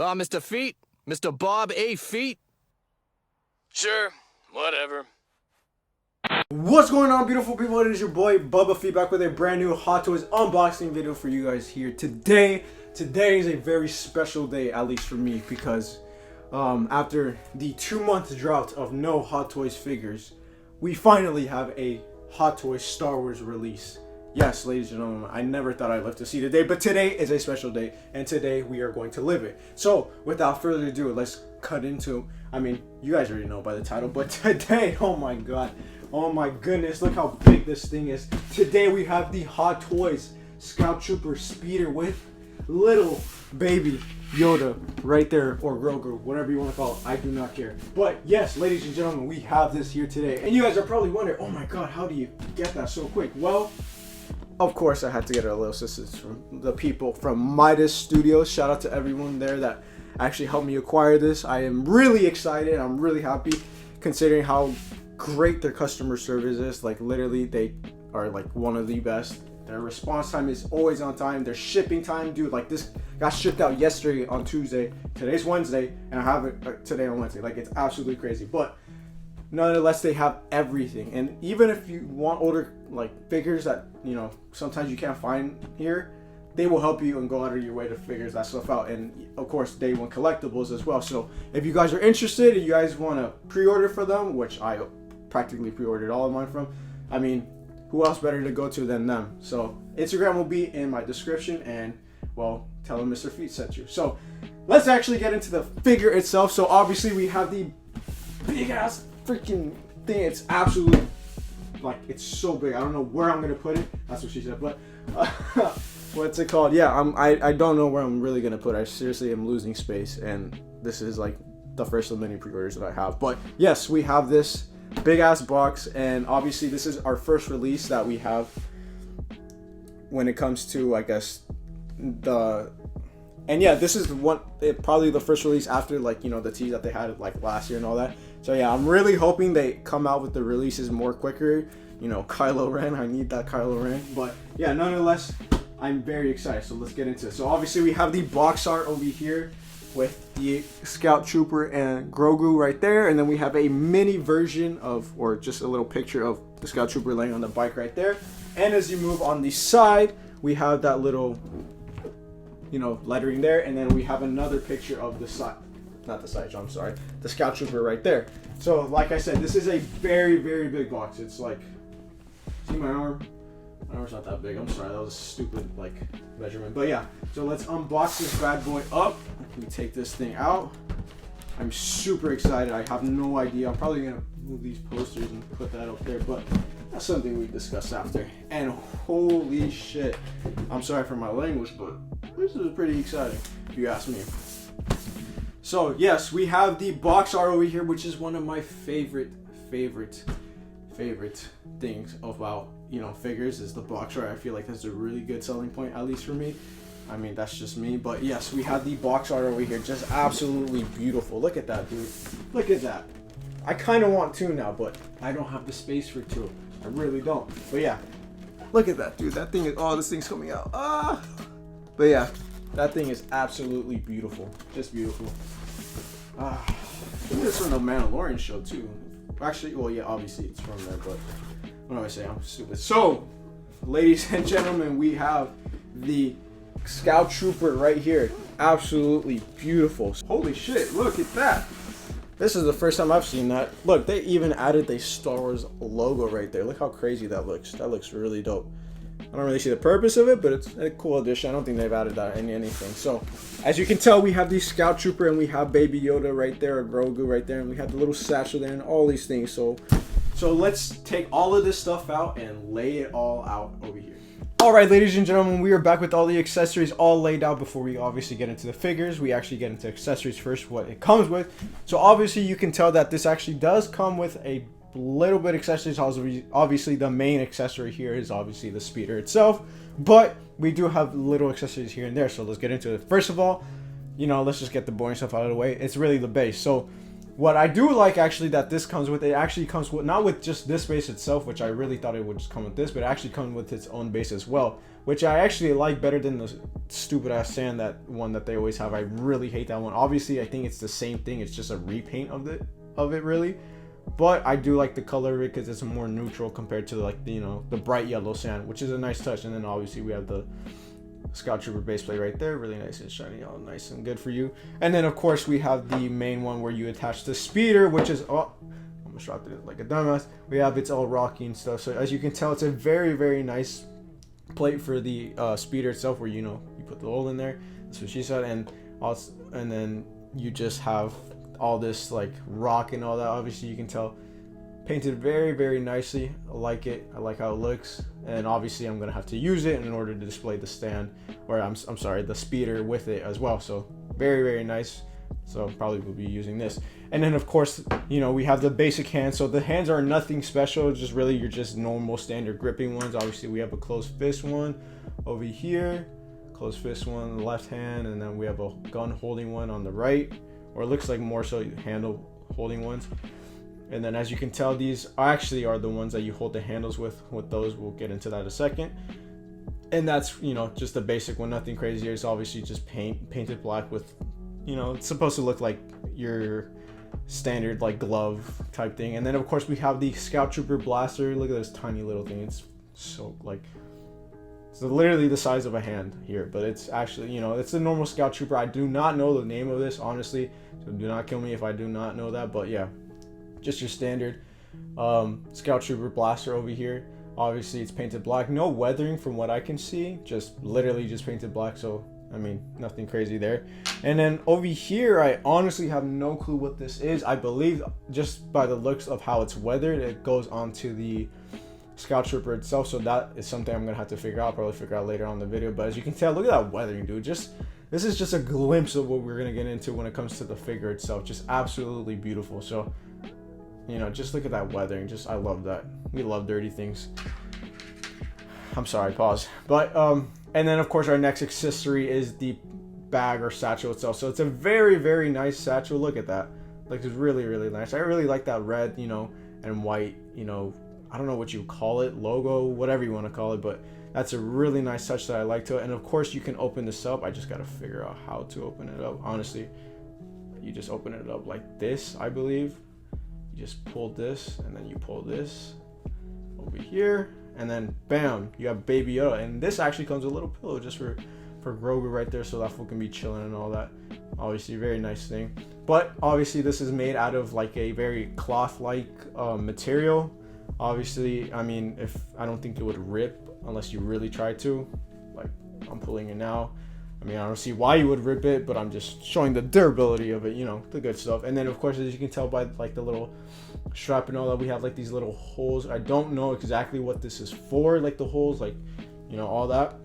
Mr. Feet? Mr. Bob A. Feet? Sure, whatever. What's going on, beautiful people? It is your boy Bubba Feet back with a brand new Hot Toys unboxing video for you guys here today. Today is a very special day, at least for me, because after the 2-month drought of no Hot Toys figures, we finally have a Hot Toys Star Wars release. Yes, ladies and gentlemen, I never thought I'd live to see today, but today is a special day, and today we are going to live it. So, without further ado, let's cut into, you guys already know by the title, but today, oh my god, oh my goodness, look how big this thing is. Today we have the Hot Toys Scout Trooper Speeder with little baby Yoda right there, or Grogu, whatever you want to call it. I do not care. But yes, ladies and gentlemen, we have this here today. And you guys are probably wondering, oh my god, how do you get that so quick? Well, of course I had to get a little assistance from the people from Midas Studios. Shout out to everyone there that actually helped me acquire this. I am really excited. I'm really happy considering how great their customer service is. Like, literally, they are like one of the best. Their response time is always on time. Their shipping time, dude, like this got shipped out yesterday on Tuesday. Today's Wednesday, and I have it today on Wednesday. Like, it's absolutely crazy. But nonetheless, they have everything. And even if you want older like figures that, you know, sometimes you can't find here, they will help you and go out of your way to figure that stuff out. And of course, day one collectibles as well. So if you guys are interested and you guys want to pre-order for them, which I practically pre-ordered all of mine from, who else better to go to than them? So Instagram will be in my description, and well, tell them Mr. Feet sent you. So let's actually get into the figure itself. So obviously we have the big ass freaking thing. It's absolutely, like, it's so big. I don't know where I'm gonna put it. That's what she said. But what's it called? Yeah, I don't know where I'm really gonna put it. I seriously am losing space, and this is like the first of many pre-orders that I have. But yes, we have this big ass box, and obviously this is our first release that we have when it comes to, I guess, this is probably the first release after, like, you know, the tease that they had like last year and all that. So yeah, I'm really hoping they come out with the releases more quicker. You know, Kylo Ren, I need that Kylo Ren. But yeah, nonetheless, I'm very excited. So let's get into it. So obviously we have the box art over here with the Scout Trooper and Grogu right there, and then we have a mini version of, or just a little picture of the Scout Trooper laying on the bike right there. And as you move on the side, we have that little, you know, lettering there, and then we have another picture of the side, not the side, I'm sorry, the Scout Trooper right there. So like I said, this is a very, very big box. It's like, see my arm? My arm's not that big. I'm sorry, that was a stupid like measurement. But yeah, so let's unbox this bad boy up. Let me take this thing out. I'm super excited. I have no idea. I'm probably gonna move these posters and put that up there, but that's something we discuss after. And holy shit, I'm sorry for my language, but this is pretty exciting if you ask me. So yes, we have the box art over here, which is one of my favorite things about, you know, figures, is the box art. I feel like that's a really good selling point, at least for me. That's just me. But yes, we have the box art over here, just absolutely beautiful. Look at that, dude. Look at that. I kind of want two now, but I don't have the space for two. I really don't. But yeah, look at that, dude. That thing is, oh, this thing's coming out. But yeah, that thing is absolutely beautiful. Just beautiful. I think it's from the Mandalorian show too. Actually, well, yeah, obviously it's from there, but what do I say? I'm stupid. So, ladies and gentlemen, we have the Scout Trooper right here. Absolutely beautiful. Holy shit, look at that. This is the first time I've seen that. Look, they even added the Star Wars logo right there. Look how crazy that looks. That looks really dope. I don't really see the purpose of it, but it's a cool addition. I don't think they've added that in anything. So, as you can tell, we have the Scout Trooper, and we have Baby Yoda right there, or Grogu right there, and we have the little satchel there, and all these things. So let's take all of this stuff out and lay it all out over here. Alright, ladies and gentlemen, we are back with all the accessories all laid out. Before we obviously get into the figures, we actually get into accessories first, what it comes with. So obviously you can tell that this actually does come with a little bit of accessories. Obviously the main accessory here is obviously the speeder itself, but we do have little accessories here and there. So let's get into it. First of all, you know, let's just get the boring stuff out of the way. It's really the base. So What I do like actually that this comes with, it actually comes with, not with just this base itself, which I really thought it would just come with this, but it actually comes with its own base as well, which I actually like better than the stupid ass sand, that one that they always have. I really hate that one. Obviously I think it's the same thing, it's just a repaint of it really, but I do like the color of it because it's more neutral compared to like the, you know, the bright yellow sand, which is a nice touch. And then obviously we have the Scout Trooper base plate right there, really nice and shiny, all nice and good for you. And then of course we have the main one where you attach the speeder, which is, oh, I almost dropped it like a dumbass. We have it's all rocky and stuff. So as you can tell, it's a very, very nice plate for the speeder itself, where, you know, you put the hole in there. That's what she said. And also, and then you just have all this like rock and all that. Obviously you can tell, painted very, very nicely. I like it. I like how it looks. And obviously I'm gonna have to use it in order to display the stand, or I'm sorry, the speeder with it as well. So very, very nice. So probably will be using this. And then of course, you know, we have the basic hands. So the hands are nothing special, just really you're just normal standard gripping ones. Obviously we have a closed fist one over here, closed fist one on the left hand, and then we have a gun holding one on the right, or it looks like more so handle holding ones. And then as you can tell, these actually are the ones that you hold the handles with. With those, we'll get into that in a second. And that's, you know, just the basic one, nothing crazy. It's obviously just painted black with, you know, it's supposed to look like your standard like glove type thing. And then of course we have the Scout Trooper blaster. Look at this tiny little thing. It's so like, it's literally the size of a hand here, but it's actually, you know, it's a normal Scout Trooper. I do not know the name of this, honestly, so do not kill me if I do not know that. But yeah, just your standard Scout Trooper blaster over here. Obviously it's painted black, no weathering from what I can see, just literally just painted black. So I mean, nothing crazy there. And then over here, I honestly have no clue what this is. I believe just by the looks of how it's weathered, it goes onto the Scout Trooper itself. So that is something I'm gonna have to figure out, probably figure out later on in the video. But as you can tell, look at that weathering, dude. Just, this is just a glimpse of what we're gonna get into when it comes to the figure itself. Just absolutely beautiful. So, you know, just look at that weathering. Just, I love that. We love dirty things. I'm sorry, pause. But and then of course our next accessory is the bag or satchel itself. So it's a very, very nice satchel. Look at that. Like, it's really, really nice. I really like that red, you know, and white, you know, I don't know what you call it, logo, whatever you want to call it, but that's a really nice touch that I like to it. And of course you can open this up. I just got to figure out how to open it up. Honestly, you just open it up like this, I believe. You just pull this and then you pull this over here, and then bam, you have Baby Yoda. And this actually comes with a little pillow just for Grogu right there, so that fool can be chilling and all that. Obviously very nice thing. But obviously this is made out of like a very cloth-like material. Obviously, I mean, if I don't think it would rip unless you really try to. Like, I'm pulling it now. I mean, I don't see why you would rip it, but I'm just showing the durability of it, you know, the good stuff. And then of course, as you can tell by like the little strap and all that, we have like these little holes. I don't know exactly what this is for, like the holes, like, you know, all that,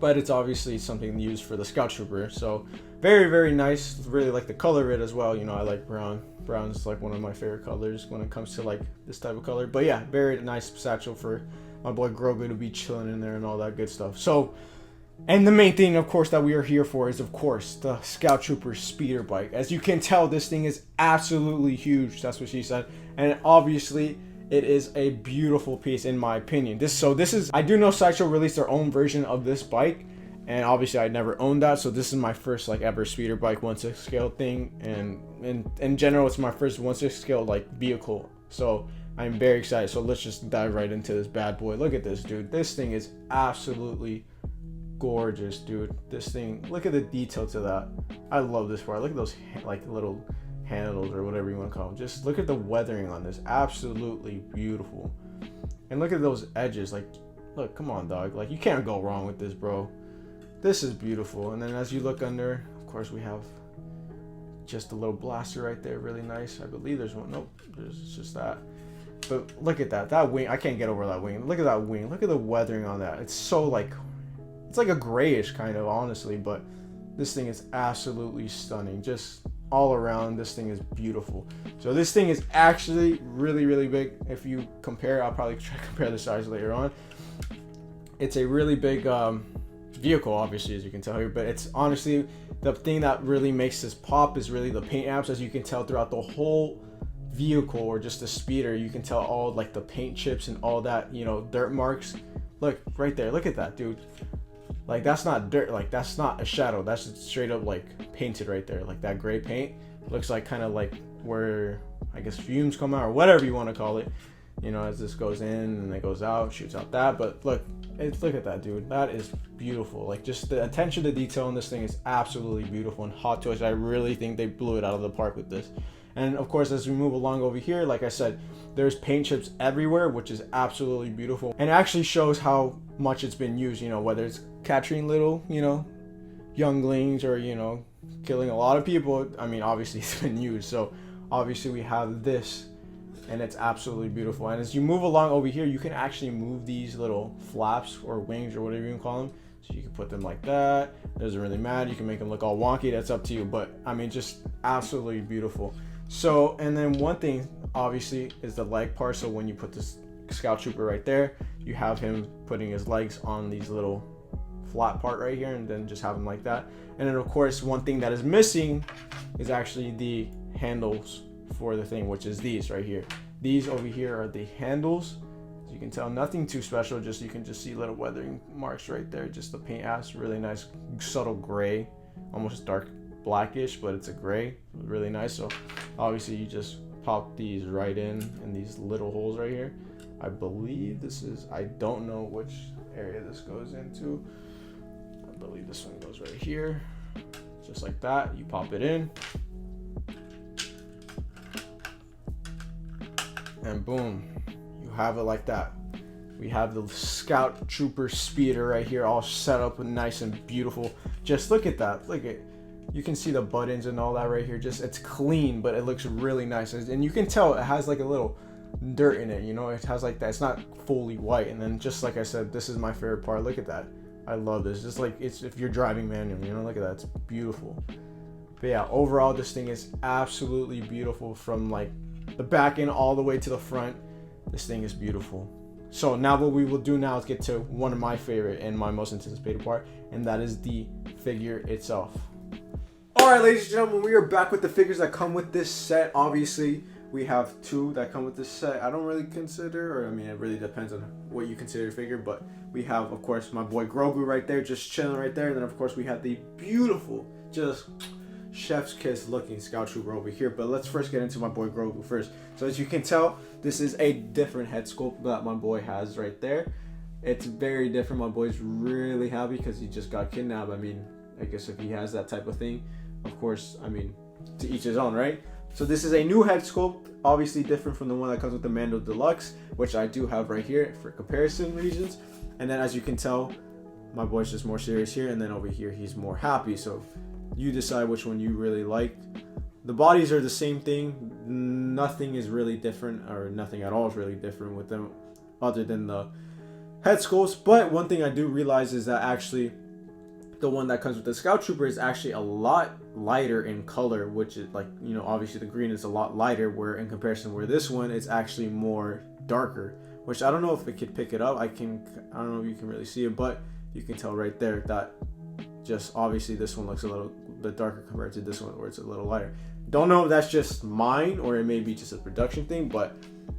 but it's obviously something used for the Scout Trooper. So very, very nice. Really like the color of it as well. You know, I like brown. Brown is like one of my favorite colors when it comes to like this type of color. But yeah, very nice satchel for my boy Grogu to be chilling in there and all that good stuff. So, and the main thing, of course, that we are here for is, of course, the Scout Trooper speeder bike. As you can tell, this thing is absolutely huge. That's what she said. And obviously, it is a beautiful piece in my opinion. This is, I do know Sideshow released their own version of this bike, and obviously I never owned that. So this is my first like ever speeder bike 1/6 scale thing, and in general, it's my first 1/6 scale like vehicle. So I'm very excited. So let's just dive right into this bad boy. Look at this, dude. This thing is absolutely gorgeous, dude. This thing, look at the detail to that. I love this part. Look at those like little handles or whatever you want to call them. Just look at the weathering on this. Absolutely beautiful. And look at those edges. Like, look, come on, dog. Like, you can't go wrong with this, bro. This is beautiful. And then as you look under, of course, we have just a little blaster right there. Really nice. I believe there's one. Nope, there's just that. But look at that. That wing, I can't get over that wing. Look at that wing. Look at the weathering on that. It's so like, it's like a grayish kind of, honestly, but this thing is absolutely stunning. Just all around, this thing is beautiful. So this thing is actually really, really big. If you compare, I'll probably try to compare the size later on. It's a really big vehicle, obviously, as you can tell here. But it's honestly the thing that really makes this pop is really the paint apps. As you can tell throughout the whole vehicle, or just the speeder, you can tell all like the paint chips and all that, you know, dirt marks. Look right there, look at that, dude. Like, that's not dirt, like that's not a shadow, that's just straight up like painted right there. Like that gray paint looks like kind of like where I guess fumes come out, or whatever you want to call it, you know, as this goes in and it goes out, shoots out that. But look, look at that, dude. That is beautiful. Like, just the attention to detail in this thing is absolutely beautiful. And Hot Toys, I really think they blew it out of the park with this. And of course, as we move along over here, like I said, there's paint chips everywhere, which is absolutely beautiful. And it actually shows how much it's been used, you know, whether it's capturing little, you know, younglings, or, you know, killing a lot of people. I mean, obviously it's been used. So obviously we have this, and it's absolutely beautiful. And as you move along over here, you can actually move these little flaps or wings or whatever you can call them. So you can put them like that. It doesn't really matter. You can make them look all wonky. That's up to you. But I mean, just absolutely beautiful. So, and then one thing obviously is the leg part. So when you put this Scout Trooper right there, you have him putting his legs on these little flat part right here, and then just have him like that. And then of course, one thing that is missing is actually the handles for the thing, which is these right here. These over here are the handles. As you can tell, nothing too special, just you can just see little weathering marks right there. Just the paint apps, really nice subtle gray, almost dark blackish, but it's a gray, really nice. So obviously you just pop these right in these little holes right here. I believe this is, I don't know which area this goes into. I believe this one goes right here, just like that. You pop it in, and boom, you have it like that. We have the Scout Trooper speeder right here, all set up and nice and beautiful. Just look at that. Look at, you can see the buttons and all that right here. Just, it's clean, but it looks really nice. And you can tell it has like a little dirt in it, you know, it has like that. It's not fully white. And then just like I said, this is my favorite part. Look at that. I love this. Just like, it's, if you're driving manual, you know, look at that. It's beautiful. But yeah, overall, this thing is absolutely beautiful from like the back end all the way to the front. This thing is beautiful. So now what we will do now is get to one of my favorite and my most anticipated part, and that is the figure itself. All right, ladies and gentlemen, we are back with the figures that come with this set. Obviously, we have two that come with this set. I don't really consider, or I mean, it really depends on what you consider a figure, but we have, of course, my boy Grogu right there, just chilling right there. And then, of course, we have the beautiful, just chef's kiss looking Scout Trooper over here. But let's first get into my boy Grogu first. So as you can tell, this is a different head sculpt that my boy has right there. It's very different. My boy's really happy because he just got kidnapped. I mean, I guess if he has that type of thing, of course, I mean, to each his own, right? So this is a new head sculpt, obviously different from the one that comes with the Mando Deluxe, which I do have right here for comparison reasons. And then as you can tell, my boy's just more serious here, and then over here he's more happy. So you decide which one you really like. The bodies are the same thing. Nothing is really different, or nothing at all is really different with them other than the head sculpts. But one thing I do realize is that actually the one that comes with the Scout Trooper is actually a lot lighter in color, which is like, you know, obviously the green is a lot lighter, where in comparison where this one is actually more darker, which I don't know if it could pick it up. I don't know if you can really see it, but you can tell right there that just obviously this one looks a little bit darker compared to this one where it's a little lighter. Don't know if that's just mine or it may be just a production thing, but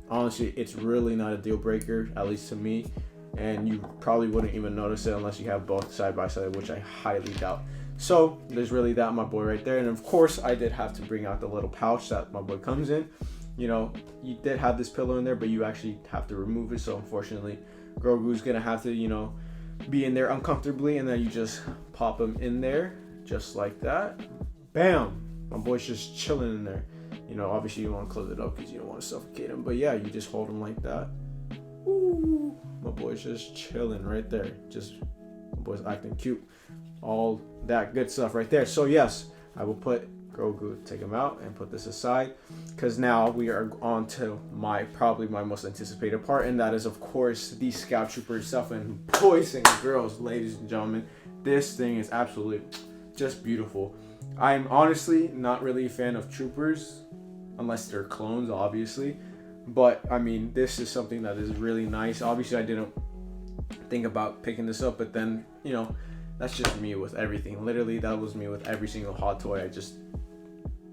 honestly, it's really not a deal breaker, at least to me. And you probably wouldn't even notice it unless you have both side by side, which I highly doubt. So there's really that, my boy right there. And of course, I did have to bring out the little pouch that my boy comes in. You know, you did have this pillow in there, but you actually have to remove it. So unfortunately, Grogu's gonna have to, you know, be in there uncomfortably, and then you just pop him in there just like that. Bam! My boy's just chilling in there. You know, obviously you want to close it up because you don't want to suffocate him, but yeah, you just hold him like that. Ooh, my boy's just chilling right there. Just, my boy's acting cute. All that good stuff right there. So yes, I will put Grogu, take him out and put this aside, because now we are on to probably my most anticipated part, and that is of course the Scout Trooper itself. And boys and girls, ladies and gentlemen, this thing is absolutely just beautiful. I'm honestly not really a fan of troopers unless they're clones, obviously, but I mean, this is something that is really nice. Obviously I didn't think about picking this up, but then, you know, that's just me with everything. Literally, that was me with every single hot toy. I just,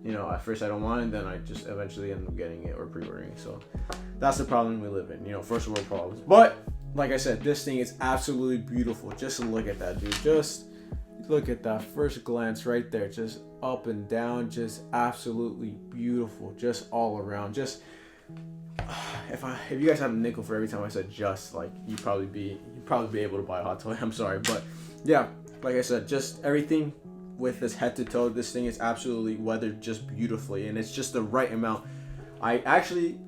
at first I don't want it, then I just eventually end up getting it or pre-ordering. So that's the problem we live in, first world problems. But like I said, this thing is absolutely beautiful. Just look at that, dude. Just look at that first glance right there. Just up and down, just absolutely beautiful. Just all around. Just if you guys had a nickel for every time I said just, like, you'd probably be able to buy a hot toy. I'm sorry, but yeah, like I said, just everything with this head to toe, this thing is absolutely weathered just beautifully, and it's just the right amount. I actually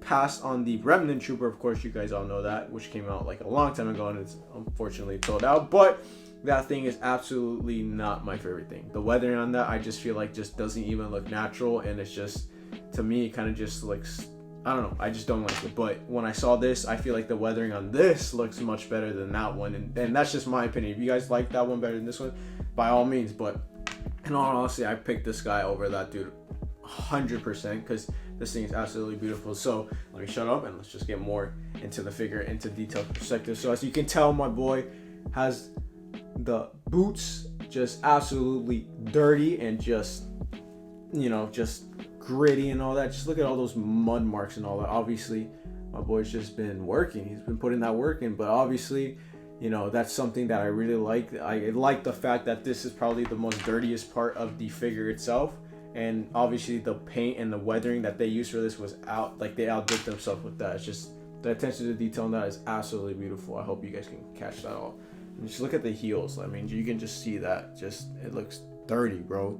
passed on the Remnant Trooper, of course, you guys all know that, which came out like a long time ago, and it's unfortunately sold out. But that thing is absolutely not my favorite thing. The weathering on that, I just feel like just doesn't even look natural, and it's just, to me, it kind of just looks, I don't know, I just don't like it. But when I saw this, I feel like the weathering on this looks much better than that one, and that's just my opinion. If you guys like that one better than this one, by all means. But in all honesty, I picked this guy over that dude 100%, because this thing is absolutely beautiful. So let me shut up and let's just get more into the figure, into detailed perspective. So as you can tell, my boy has the boots just absolutely dirty and just, just gritty and all that. Just look at all those mud marks and all that. Obviously, my boy's just been working. He's been putting that work in, but obviously, that's something that I really like. I like the fact that this is probably the most dirtiest part of the figure itself. And obviously the paint and the weathering that they used for this was they outdid themselves with that. It's just, the attention to detail on that is absolutely beautiful. I hope you guys can catch that all. And just look at the heels. I mean, you can just see that. Just, it looks dirty, bro.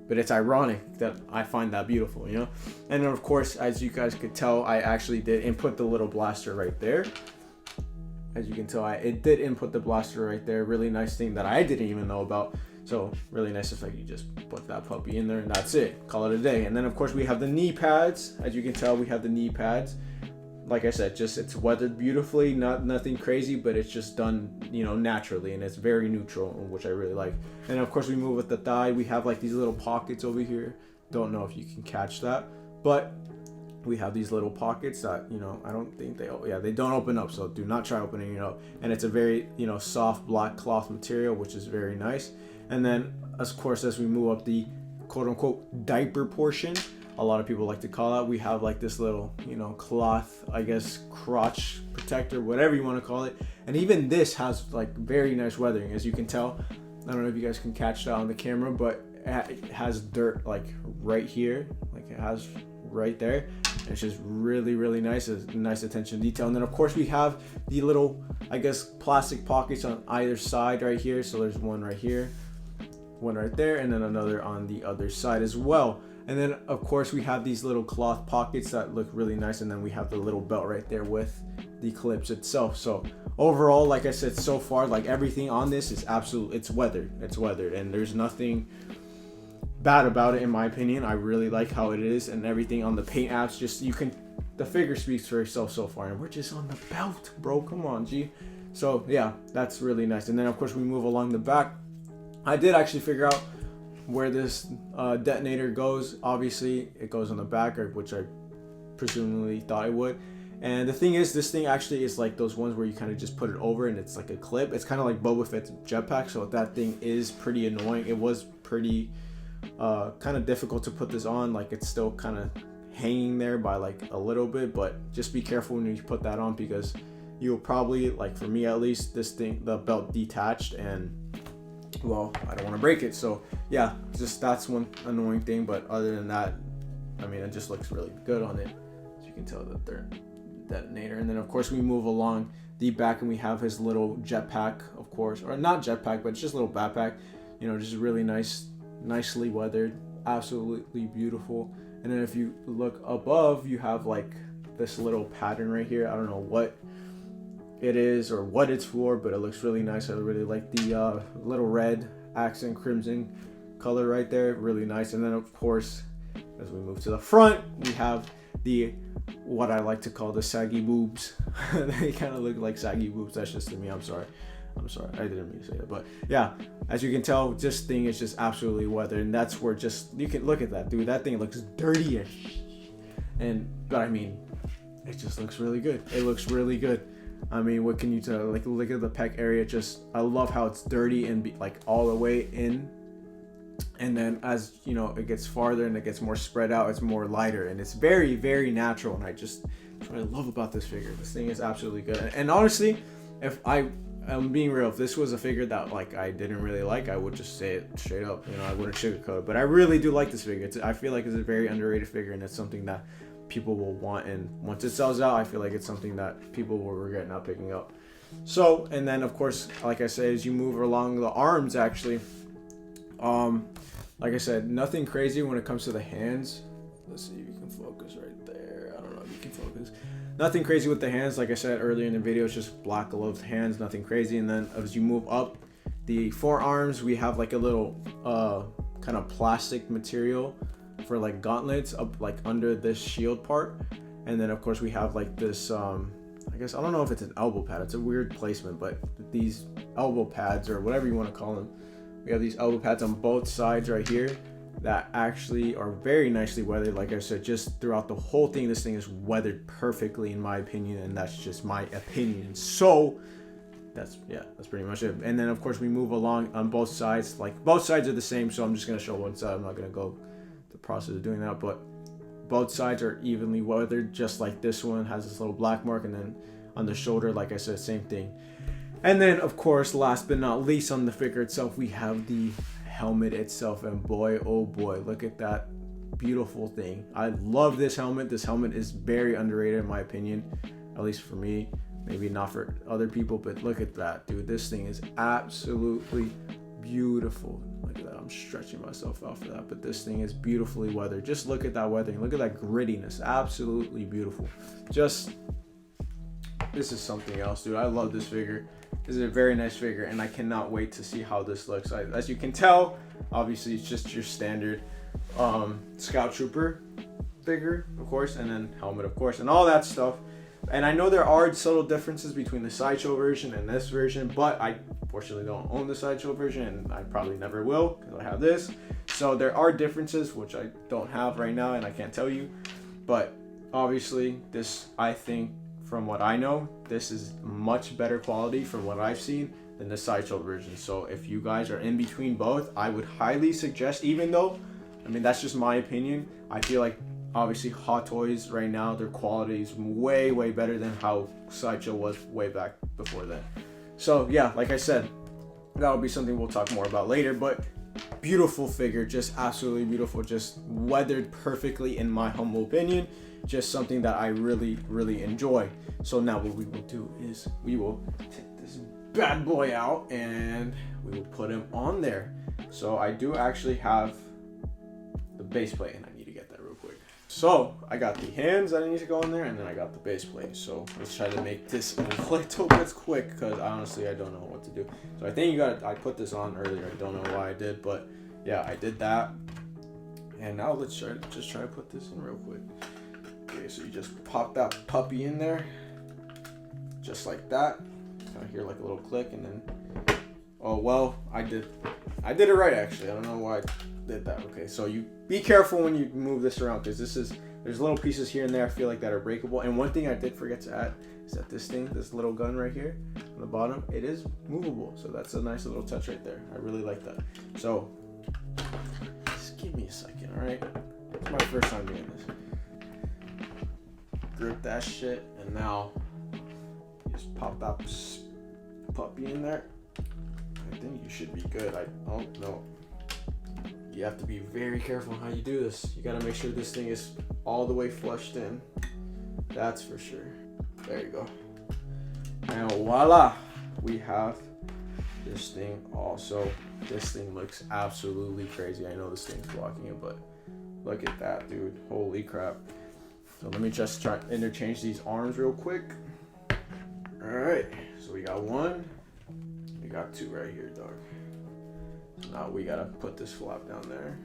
But it's ironic that I find that beautiful, And then of course, as you guys could tell, I actually did input the little blaster right there. As you can tell, it did input the blaster right there. Really nice thing that I didn't even know about. So really nice if you just put that puppy in there and that's it. Call it a day. And then of course we have the knee pads. As you can tell, we have the knee pads. Like I said, just it's weathered beautifully, nothing crazy, but it's just done, naturally, and it's very neutral, which I really like. And of course we move with the thigh. We have like these little pockets over here. Don't know if you can catch that, but we have these little pockets that, I don't think they don't open up, so do not try opening it up. And it's a very, soft black cloth material, which is very nice. And then, of course, as we move up the quote-unquote diaper portion, a lot of people like to call out, we have like this little, cloth, I guess, crotch protector, whatever you want to call it. And even this has like very nice weathering, as you can tell. I don't know if you guys can catch that on the camera, but it has dirt like right here, like it has right there. It's just really, really nice. It's nice attention to detail. And then of course we have the little, I guess, plastic pockets on either side right here. So there's one right here, one right there, and then another on the other side as well. And then of course we have these little cloth pockets that look really nice, and then we have the little belt right there with the clips itself. So overall, like I said, so far, like everything on this is it's weathered, and there's nothing bad about it in my opinion. I really like how it is, and everything on the paint apps, just the figure speaks for itself so far. And we're just on the belt, bro, come on, G. So yeah, that's really nice. And then of course we move along the back. I did actually figure out where this detonator goes. Obviously it goes on the back, which I presumably thought it would. And the thing is, this thing actually is like those ones where you kind of just put it over and it's like a clip. It's kind of like Boba Fett's jetpack, so that thing is pretty annoying. It was pretty kind of difficult to put this on. Like it's still kind of hanging there by like a little bit, but just be careful when you put that on, because you'll probably, like for me at least, the belt detached, and well, I don't want to break it. So yeah, just that's one annoying thing. But other than that, I mean, it just looks really good on it. As you can tell, that they're detonator. And then of course we move along the back, and we have his little jetpack, of course, or not jetpack, but it's just a little backpack, just really nicely weathered, absolutely beautiful. And then if you look above, you have like this little pattern right here. I don't know what it is or what it's for, but it looks really nice. I really like the little red accent crimson color right there, really nice. And then of course, as we move to the front, we have what I like to call the saggy boobs. They kind of look like saggy boobs. That's just to me. I'm sorry, I didn't mean to say that. But yeah, as you can tell, this thing is just absolutely weathered, and that's where you can look at that, dude. That thing looks dirty-ish, but I mean, it just looks really good. It looks really good. I mean, what can you tell? Like, look at the pec area. Just, I love how it's dirty and like all the way in. And then as you know, it gets farther and it gets more spread out, it's more lighter, and it's very, very natural. And that's what I love about this figure. This thing is absolutely good. And honestly, if I'm being real, if this was a figure that like I didn't really like, I would just say it straight up. You know, I wouldn't sugarcoat it. But I really do like this figure. I feel like it's a very underrated figure, and it's something that people will want. And once it sells out, I feel like it's something that people will regret not picking up. So, and then of course, like I said, as you move along the arms, actually, like I said, nothing crazy when it comes to the hands. Let's see if you can focus right there. I don't know if you can focus. Nothing crazy with the hands. Like I said earlier in the video, it's just black gloved hands, nothing crazy. And then as you move up the forearms, we have like a little kind of plastic material for like gauntlets up like under this shield part. And then of course we have like this I guess, I don't know if it's an elbow pad, it's a weird placement, but these elbow pads, or whatever you want to call them, we have these elbow pads on both sides right here that actually are very nicely weathered. Like I said, just throughout the whole thing, this thing is weathered perfectly in my opinion, and that's just my opinion. So that's pretty much it. And then of course we move along on both sides. Like, both sides are the same, so I'm just gonna show one side. I'm not gonna go the process of doing that, but both sides are evenly weathered, just like this one has this little black mark. And then on the shoulder, like I said, same thing. And then of course, last but not least, on the figure itself, we have the helmet itself. And boy, oh boy, look at that beautiful thing. I love this helmet. This helmet is very underrated in my opinion, at least for me, maybe not for other people, but look at that, dude. This thing is absolutely beautiful. Look at that. I'm stretching myself out for that, but this thing is beautifully weathered. Just look at that weathering. Look at that grittiness. Absolutely beautiful. Just, this is something else, dude. I love this figure. This is a very nice figure, and I cannot wait to see how this looks. As you can tell, obviously it's just your standard Scout Trooper figure, of course, and then helmet, of course, and all that stuff. And I know there are subtle differences between the Sideshow version and this version, but I fortunately don't own the Sideshow version, and I probably never will because I have this. So there are differences which I don't have right now, and I can't tell you. But obviously this, I think, from what I know, this is much better quality from what I've seen than the Sideshow version. So if you guys are in between both, I would highly suggest, even though, I mean, that's just my opinion, I feel like obviously Hot Toys right now, their quality is way, way better than how Sideshow was way back before then. So yeah, like I said, that'll be something we'll talk more about later, but beautiful figure, just absolutely beautiful, just weathered perfectly in my humble opinion. Just something that I really, really enjoy. So now what we will do is we will take this bad boy out and we will put him on there. So I do actually have the base plate, and I need to get that real quick. So I got the hands that I need to go in there, and then I got the base plate. So let's try to make this a little bit quick, because honestly I don't know what to do. So I think I put this on earlier. I don't know why I did, but yeah, I did that. And now let's try to put this in real quick. Okay, so you just pop that puppy in there, just like that. Kind of hear like a little click, and then, oh well, I did it right actually. I don't know why I did that. Okay, so you be careful when you move this around, because there's little pieces here and there I feel like that are breakable. And one thing I did forget to add is that this little gun right here on the bottom, it is movable. So that's a nice little touch right there. I really like that. So just give me a second, all right? It's my first time doing this. Grip that shit, and now just pop that puppy in there. I think you should be good. Oh no, you have to be very careful how you do this. You gotta make sure this thing is all the way flushed in. That's for sure. There you go. And voila, we have this thing. Also, this thing looks absolutely crazy. I know this thing's blocking it, but look at that, dude. Holy crap. So let me just try to interchange these arms real quick. All right, so we got one, we got two right here, dog. So now we gotta put this flap down there.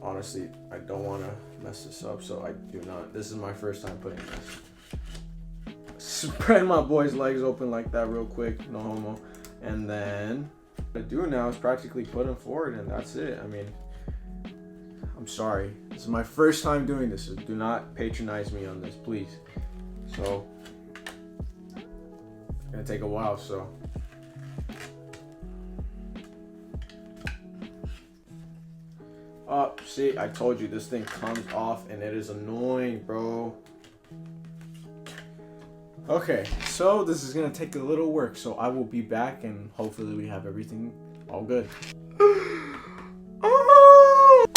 Honestly, I don't wanna mess this up, so I do not. This is my first time putting this. Spread my boy's legs open like that real quick, no homo. And then what I do now is practically put him forward, and that's it. I mean, I'm sorry, this is my first time doing this, so do not patronize me on this, please. So gonna take a while, so. Oh, see, I told you this thing comes off and it is annoying, bro. Okay, so this is gonna take a little work, so I will be back and hopefully we have everything all good.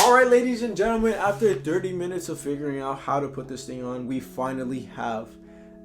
Alright, ladies and gentlemen, after 30 minutes of figuring out how to put this thing on, we finally have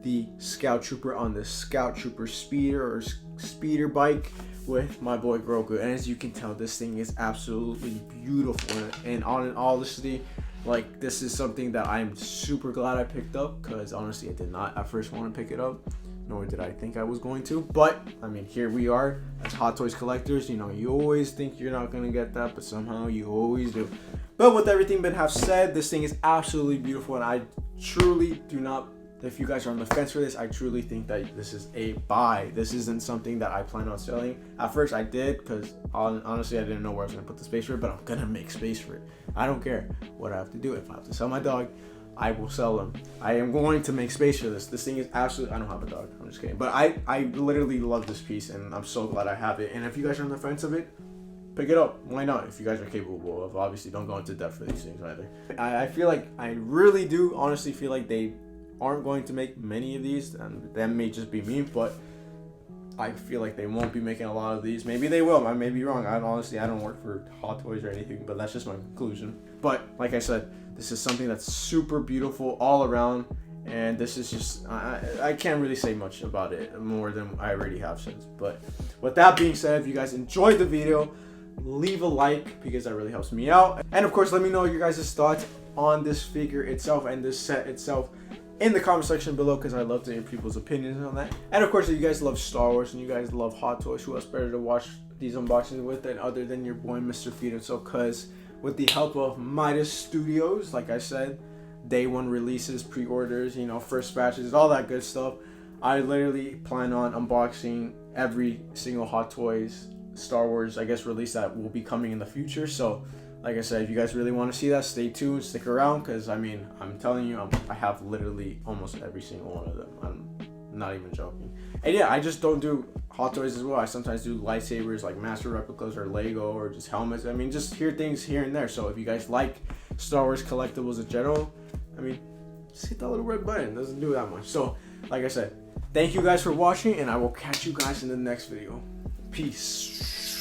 the Scout Trooper on the Scout Trooper speeder or speeder bike with my boy Grogu. And as you can tell, this thing is absolutely beautiful, and on all honesty, like, this is something that I'm super glad I picked up, because honestly I did not at first want to pick it up, nor did I think I was going to, but I mean, here we are as Hot Toys collectors. You know, you always think you're not going to get that, but somehow you always do. But with everything been have said, this thing is absolutely beautiful, and I truly do not, if you guys are on the fence for this, I truly think that this is a buy. This isn't something that I plan on selling. At first I did, because honestly I didn't know where I was going to put the space for it, but I'm going to make space for it. I don't care what I have to do. If I have to sell my dog, I will sell him. I am going to make space for this. This thing is absolutely, I don't have a dog, I'm just kidding. But I literally love this piece, and I'm so glad I have it. And if you guys are on the fence of it, pick it up. Why not? If you guys are capable of. Obviously, don't go into debt for these things either. I feel like, I really do honestly feel like they aren't going to make many of these, and that may just be me, but I feel like they won't be making a lot of these. Maybe they will. I may be wrong. I don't work for Hot Toys or anything, but that's just my conclusion. But like I said, this is something that's super beautiful all around, and this is just, I can't really say much about it more than I already have since. But with that being said, if you guys enjoyed the video, leave a like, because that really helps me out. And of course, let me know your guys' thoughts on this figure itself and this set itself in the comment section below, because I love to hear people's opinions on that. And of course, if you guys love Star Wars and you guys love Hot Toys, who else better to watch these unboxings with than other than your boy Mr. Feet? So because with the help of Midas Studios, like I said, day one releases, pre-orders, you know, first batches, all that good stuff, I literally plan on unboxing every single Hot Toys Star Wars, I guess, release that will be coming in the future. So like I said, if you guys really want to see that, stay tuned, stick around, because I mean, I'm telling you, I have literally almost every single one of them. I'm not even joking. And yeah, I just don't do Hot Toys as well. I sometimes do lightsabers, like master replicas or Lego, or just helmets. I mean, just hear things here and there. So if you guys like Star Wars collectibles in general, I mean, just hit that little red button. It doesn't do that much. So like I said, thank you guys for watching, and I will catch you guys in the next video. Peace.